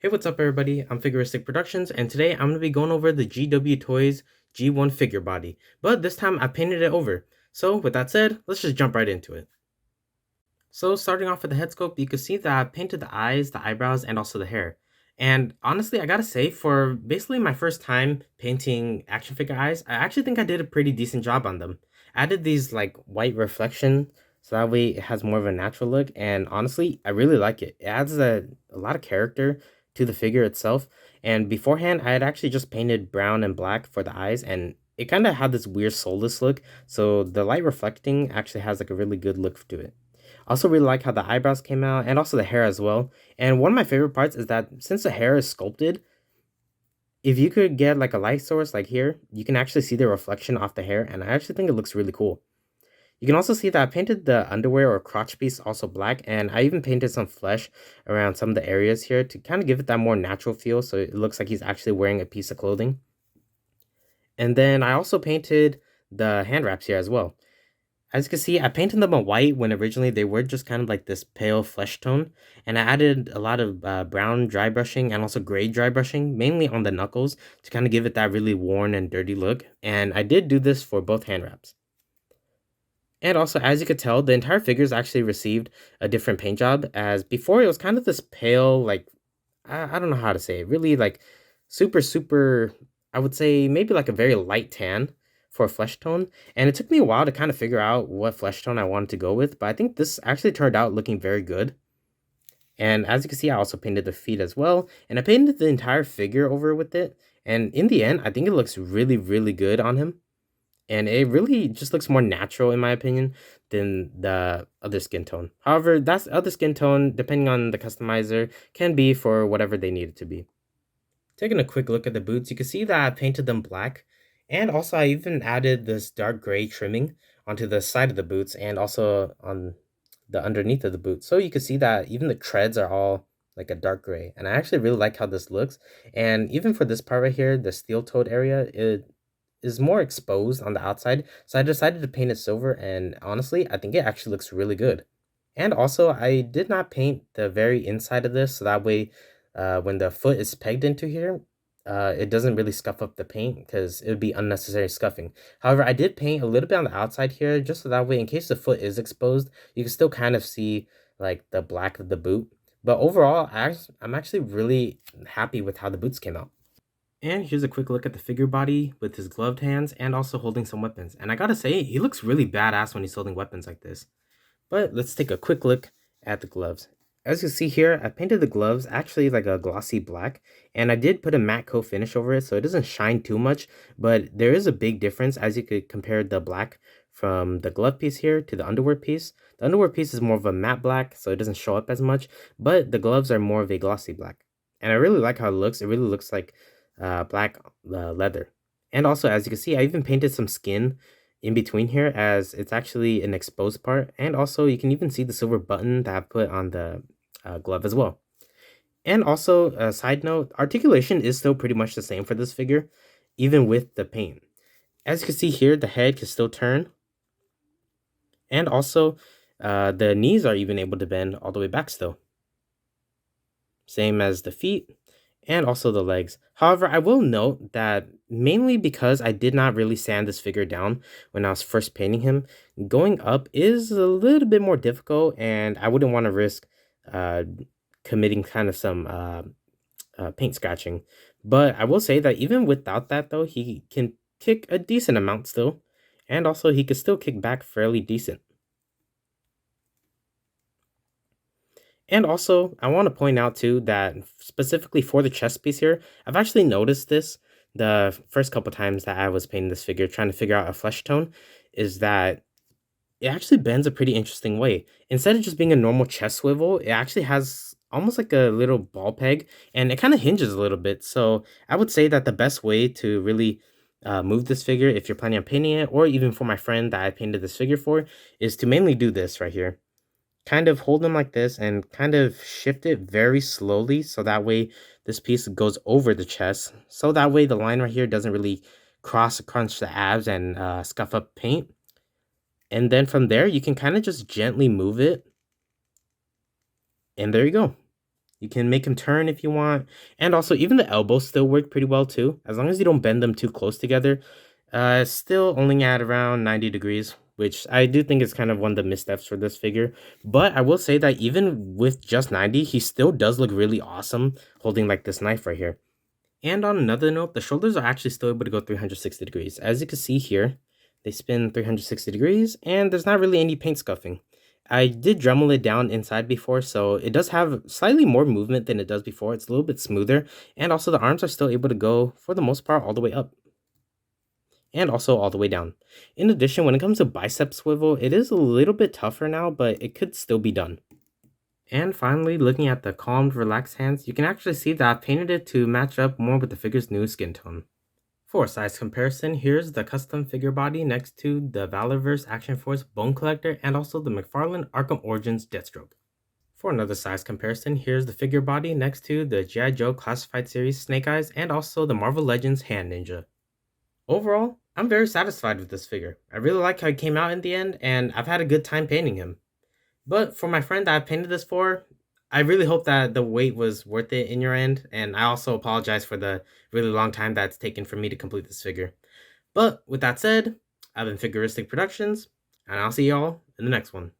Hey, what's up everybody? I'm Figuristic Productions, and today I'm going to be going over the GWToys G1 Figure Body, but this time I painted it over. So with that said, let's just jump right into it. So starting off with the head sculpt, you can see that I painted the eyes, the eyebrows, and also the hair. And honestly, I gotta say, for basically my first time painting action figure eyes, I actually think I did a pretty decent job on them. I added these like white reflection, so that way it has more of a natural look, and honestly, I really like it. It adds a lot of character to the figure itself, and beforehand, I had actually just painted brown and black for the eyes, and it kind of had this weird soulless look, so the light reflecting actually has like a really good look to it. Also really like how the eyebrows came out and also the hair as well. And one of my favorite parts is that since the hair is sculpted, if you could get like a light source like here, you can actually see the reflection off the hair, and I actually think it looks really cool. You can also see that I painted the underwear or crotch piece also black, and I even painted some flesh around some of the areas here to kind of give it that more natural feel, so it looks like he's actually wearing a piece of clothing. And then I also painted the hand wraps here as well. As you can see, I painted them a white when originally they were just kind of like this pale flesh tone, and I added a lot of brown dry brushing and also gray dry brushing, mainly on the knuckles, to kind of give it that really worn and dirty look, and I did do this for both hand wraps. And also, as you could tell, the entire figures actually received a different paint job, as before it was kind of this pale, like, I don't know how to say it, really like super, I would say maybe like a very light tan for a flesh tone. And it took me a while to kind of figure out what flesh tone I wanted to go with, but I think this actually turned out looking very good. And as you can see, I also painted the feet as well, and I painted the entire figure over with it. And in the end, I think it looks really good on him. And it really just looks more natural, in my opinion, than the other skin tone. However, that other skin tone, depending on the customizer, can be for whatever they need it to be. Taking a quick look at the boots, you can see that I painted them black, and also I even added this dark gray trimming onto the side of the boots and also on the underneath of the boot. So you can see that even the treads are all like a dark gray, and I actually really like how this looks. And even for this part right here, the steel-toed area, it is more exposed on the outside, so I decided to paint it silver, and honestly, I think it actually looks really good. And also, I did not paint the very inside of this, so that way, when the foot is pegged into here, it doesn't really scuff up the paint, because it would be unnecessary scuffing. However, I did paint a little bit on the outside here, just so that way, in case the foot is exposed, you can still kind of see, like, the black of the boot. But overall, I'm actually really happy with how the boots came out. And here's a quick look at the figure body with his gloved hands and also holding some weapons. And I gotta say, he looks really badass when he's holding weapons like this. But let's take a quick look at the gloves. As you see here, I painted the gloves actually like a glossy black, and I did put a matte coat finish over it so it doesn't shine too much, but there is a big difference as you could compare the black from the glove piece here to the underwear piece. The underwear piece is more of a matte black, so it doesn't show up as much, but the gloves are more of a glossy black. And I really like how it looks. It really looks like black leather. And also, as you can see, I even painted some skin in between here, as it's actually an exposed part, and also you can even see the silver button that I put on the glove as well. And also, a side note, articulation is still pretty much the same for this figure, even with the paint. As you can see here, the head can still turn, and also the knees are even able to bend all the way back still. Same as the feet and also the legs. However, I will note that mainly because I did not really sand this figure down when I was first painting him, going up is a little bit more difficult, and I wouldn't want to risk uh, committing kind of some paint scratching. But I will say that even without that, though, he can kick a decent amount still, and also he could still kick back fairly decent. And also, I want to point out too that specifically for the chest piece here, I've actually noticed this the first couple times that I was painting this figure, trying to figure out a flesh tone, is that it actually bends a pretty interesting way. Instead of just being a normal chest swivel, it actually has almost like a little ball peg, and it kind of hinges a little bit. So I would say that the best way to really move this figure, if you're planning on painting it, or even for my friend that I painted this figure for, is to mainly do this right here. Kind of hold them like this and kind of shift it very slowly, so that way this piece goes over the chest, so that way the line right here doesn't really cross crunch the abs and scuff up paint. And then from there you can kind of just gently move it, and there you go. You can make him turn if you want. And also, even the elbows still work pretty well too. As long as you don't bend them too close together. Still only at around 90 degrees, which I do think is kind of one of the missteps for this figure. But I will say that even with just 90, he still does look really awesome holding like this knife right here. And on another note, the shoulders are actually still able to go 360 degrees. As you can see here, they spin 360 degrees, and there's not really any paint scuffing. I did Dremel it down inside before, so it does have slightly more movement than it does before. It's a little bit smoother, and also the arms are still able to go, for the most part, all the way up. And also all the way down. In addition, when it comes to bicep swivel, it is a little bit tougher now, but it could still be done. And finally, looking at the calmed, relaxed hands, you can actually see that I've painted it to match up more with the figure's new skin tone. For a size comparison, here's the custom figure body next to the Valorverse Action Force Bone Collector and also the McFarlane Arkham Origins Deathstroke. For another size comparison, here's the figure body next to the G.I. Joe Classified Series Snake Eyes and also the Marvel Legends Hand Ninja. Overall, I'm very satisfied with this figure. I really like how he came out in the end, and I've had a good time painting him. But for my friend that I painted this for, I really hope that the wait was worth it in your end, and I also apologize for the really long time that's taken for me to complete this figure. But with that said, I've been Figuristic Productions, and I'll see y'all in the next one.